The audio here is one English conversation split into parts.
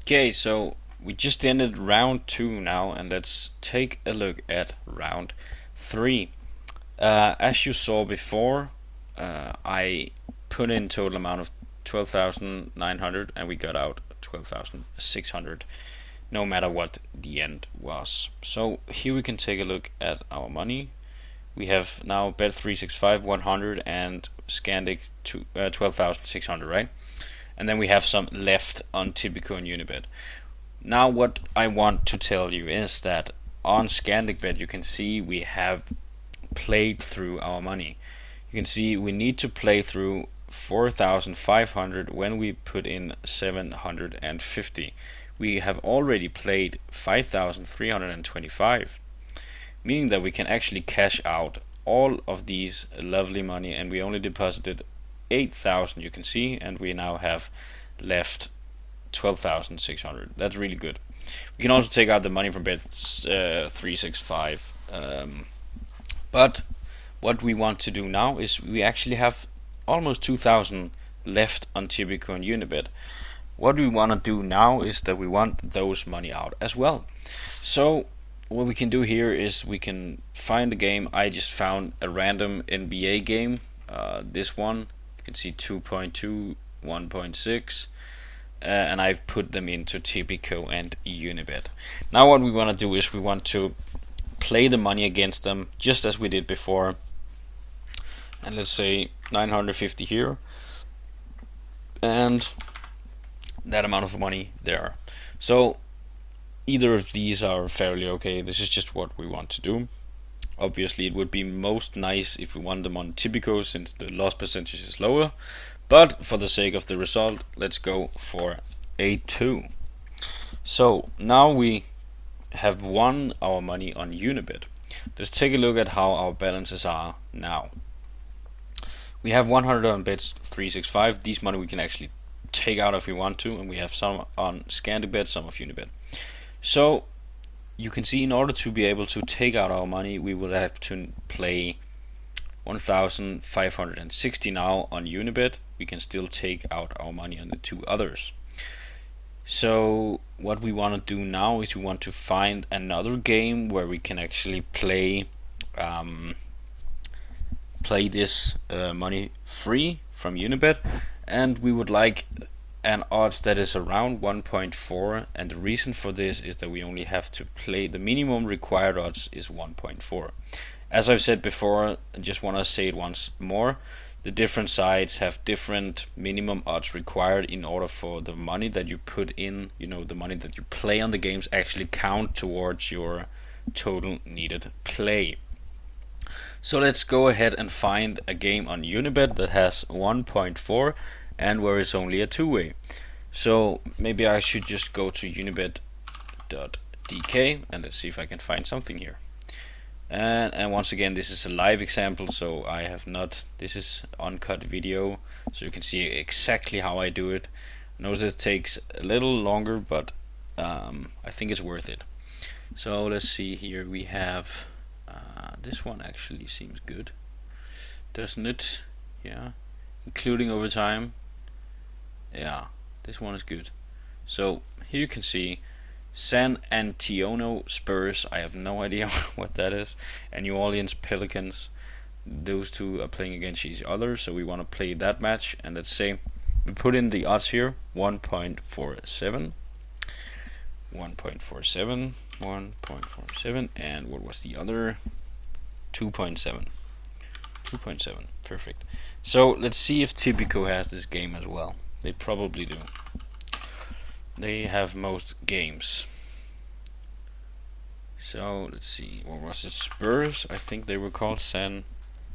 Okay, so we just ended round 2 now, and let's take a look at round 3. As you saw before, I put in total amount of 12,900 and we got out 12,600, no matter what the end was. So here we can take a look at our money. We have now Bet365 100 and Scandic 12,600, right? And then we have some left on Tipico and Unibet. Now what I want to tell you is that on ScandicBet you can see we have played through our money. You can see we need to play through 4,500 when we put in 750. We have already played 5,325, meaning that we can actually cash out all of these lovely money, and we only deposited 8,000, you can see, and we now have left 12,600. That's really good. We can also take out the money from Bet365, but what we want to do now is we actually have almost 2,000 left on Tipico and Unibet. What we want to do now is that we want those money out as well. So what we can do here is we can find a game. I just found a random NBA game. This one, you can see 2.2, 1.6, and I've put them into Tipico and Unibet. Now what we want to do is we want to play the money against them just as we did before, and let's say 950 here and that amount of money there. So either of these are fairly okay. This is just what we want to do. Obviously it would be most nice if we won them on Tipico, since the loss percentage is lower, but for the sake of the result, let's go for a 2. So now we have won our money on Unibet. Let's take a look at how our balances are now. We have 100 on Bet365. These money we can actually take out if we want to, and we have some on ScandiBet, some of Unibet. So you can see in order to be able to take out our money, we will have to play 1,560 now on Unibet. We can still take out our money on the two others. So what we want to do now is we want to find another game where we can actually play this money free from Unibet, and we would like an odds that is around 1.4, and the reason for this is that we only have to play, the minimum required odds is 1.4. As I've said before, I just want to say it once more, the different sides have different minimum odds required in order for the money that you put in, the money that you play on the games, actually count towards your total needed play. So let's go ahead and find a game on Unibet that has 1.4 and where it's only a two-way. So maybe I should just go to unibet.dk and let's see if I can find something here. And once again, this is a live example, so I have not, this is uncut video, so you can see exactly how I do it. I know that it takes a little longer, but I think it's worth it. So let's see here, we have this one actually seems good, doesn't it? Yeah, including overtime. Yeah, this one is good. So here you can see San Antonio Spurs, I have no idea what that is, and New Orleans Pelicans. Those two are playing against each other, so we want to play that match, and let's say we put in the odds here, 1.47, and what was the other? 2.7, perfect. So let's see if Tipico has this game as well. They probably do. They have most games. So let's see, what was it? Spurs, I think they were called San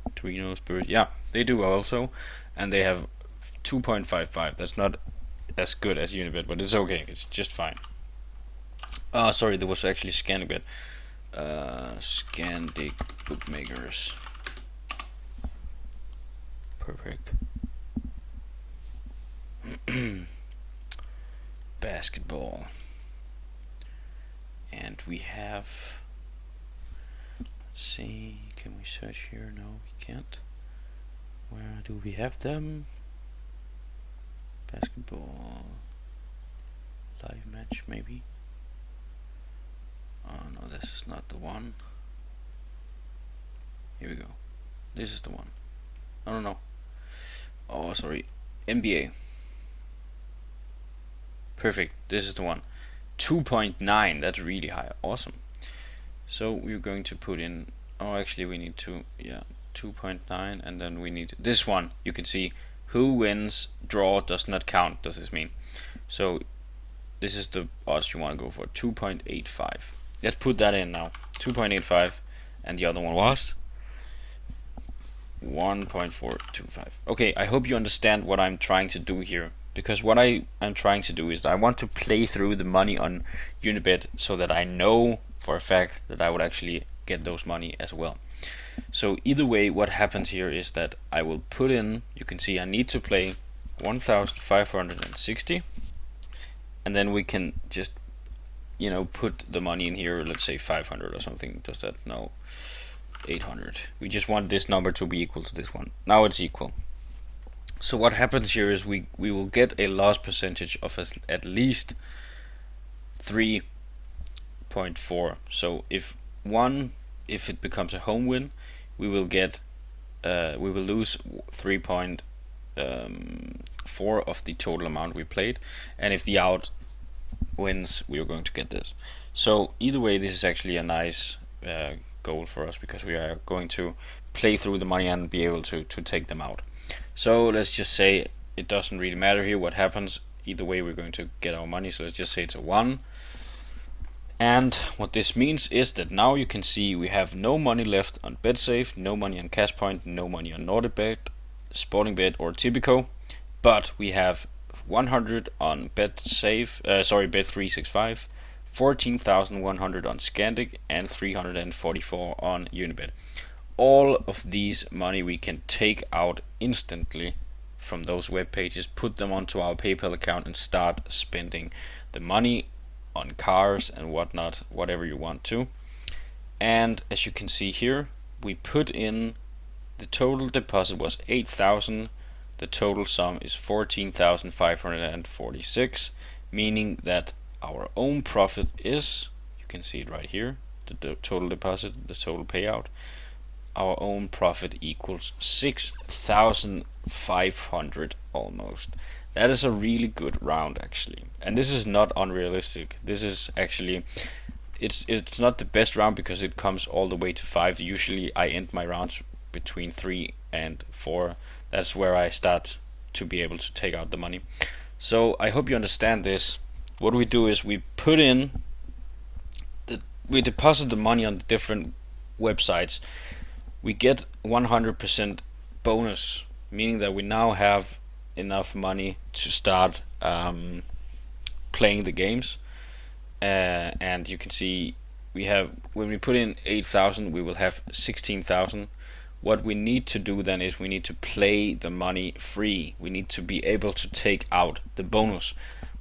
Antonio Spurs. Yeah, they do also, and they have 2.55. That's not as good as Unibet, but it's okay. It's just fine. Sorry, there was actually ScandiBet. Scandic bookmakers. Perfect. Basketball. And we have, let's see, can we search here? No, we can't. Where do we have them? Basketball, live match. match, maybe. Oh no, this is not the one. Here we go. This is the one. I don't know. Oh, sorry. NBA. Perfect. This is the one. 2.9. That's really high. Awesome. So we're going to put in. Oh, actually, we need to. Yeah, 2.9, and then we need this one. You can see who wins. Draw does not count. Does this mean? So this is the odds you want to go for. 2.85. Let's put that in now. 2.85, and the other one was 1.425. Okay, I hope you understand what I'm trying to do here, because what I am trying to do is I want to play through the money on Unibet so that I know for a fact that I would actually get those money as well. So either way, what happens here is that I will put in, you can see I need to play 1,560, and then we can just, you know, put the money in here, let's say 500 or something. Does that? No, 800. We just want this number to be equal to this one. Now it's equal. So what happens here is we will get a loss percentage of at least 3.4. So if it becomes a home win, we will get we will lose 3.4 of the total amount we played, and if the out wins, we are going to get this. So either way, this is actually a nice goal for us, because we are going to play through the money and be able to take them out. So let's just say it doesn't really matter here what happens. Either way, we're going to get our money. So let's just say it's a 1. And what this means is that now you can see we have no money left on BetSafe, no money on CashPoint, no money on NordicBet, SportingBet or Tipico, but we have 100 on Bet365, 14,100 on Scandic, and 344 on Unibet. All of these money we can take out instantly from those web pages, put them onto our PayPal account, and start spending the money on cars and whatnot, whatever you want to. And as you can see here, we put in the total deposit was 8,000. The total sum is 14,546, meaning that our own profit is, you can see it right here, the total deposit, the total payout. Our own profit equals 6,500 almost. That is a really good round, actually, and this is not unrealistic. This is actually, it's not the best round because it comes all the way to 5. Usually I end my rounds between 3 and 4. That's where I start to be able to take out the money. So I hope you understand this. What we do is we put in we deposit the money on the different websites. We get 100% bonus, meaning that we now have enough money to start playing the games. And you can see we have, when we put in 8,000, we will have 16,000. What we need to do then is we need to play the money free. We need to be able to take out the bonus.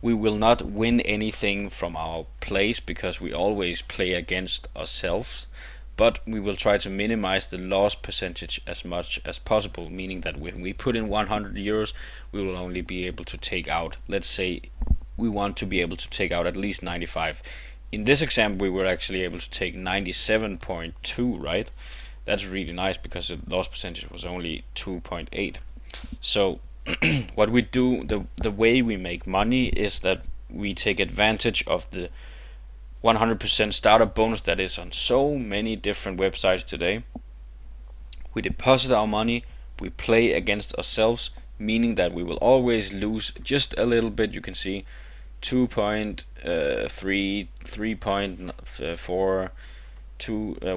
We will not win anything from our plays because we always play against ourselves, but we will try to minimize the loss percentage as much as possible, meaning that when we put in 100 euros, we will only be able to take out, let's say we want to be able to take out at least 95. In this example, we were actually able to take 97.2, right? That's really nice because the loss percentage was only 2.8. So what we do, the way we make money is that we take advantage of the 100% startup bonus that is on so many different websites today. We deposit our money, we play against ourselves, meaning that we will always lose just a little bit. You can see 2.3, 3.4,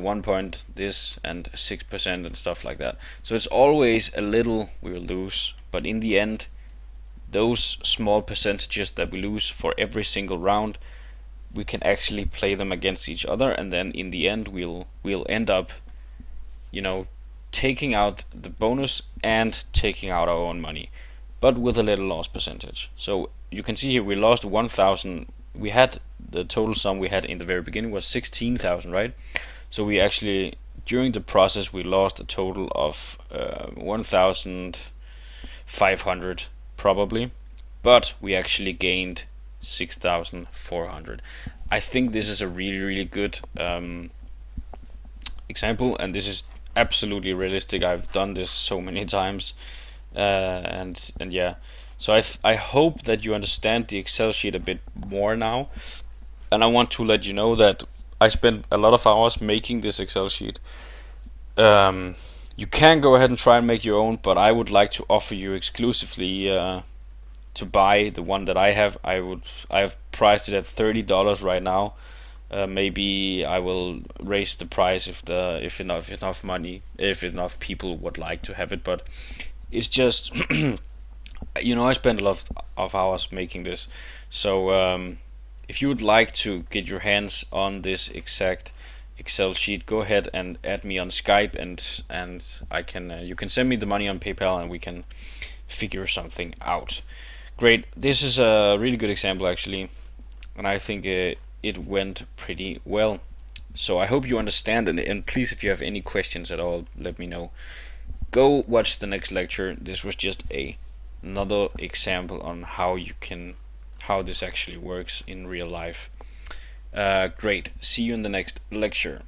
1 point this, and 6% and stuff like that. So it's always a little we will lose, but in the end, those small percentages that we lose for every single round, we can actually play them against each other, and then in the end we'll end up, taking out the bonus and taking out our own money, but with a little loss percentage. So you can see here we lost 1,000. We had the total sum we had in the very beginning was 16,000, right? So we actually, during the process, we lost a total of 1,500 probably, but we actually gained 6,400. I think this is a really good example, and this is absolutely realistic. I've done this so many times, and yeah. So I hope that you understand the Excel sheet a bit more now, and I want to let you know that I spent a lot of hours making this Excel sheet. You can go ahead and try and make your own, but I would like to offer you exclusively to buy the one that I have. I've priced it at $30 right now. Maybe I will raise the price if enough people would like to have it. But it's just I spent a lot of hours making this. So if you would like to get your hands on this exact Excel sheet, go ahead and add me on Skype, and I can you can send me the money on PayPal, and we can figure something out. Great. This is a really good example actually, and I think it went pretty well. So I hope you understand, and please, if you have any questions at all, let me know. Go watch the next lecture. This was just another example on how this actually works in real life. Great. See you in the next lecture.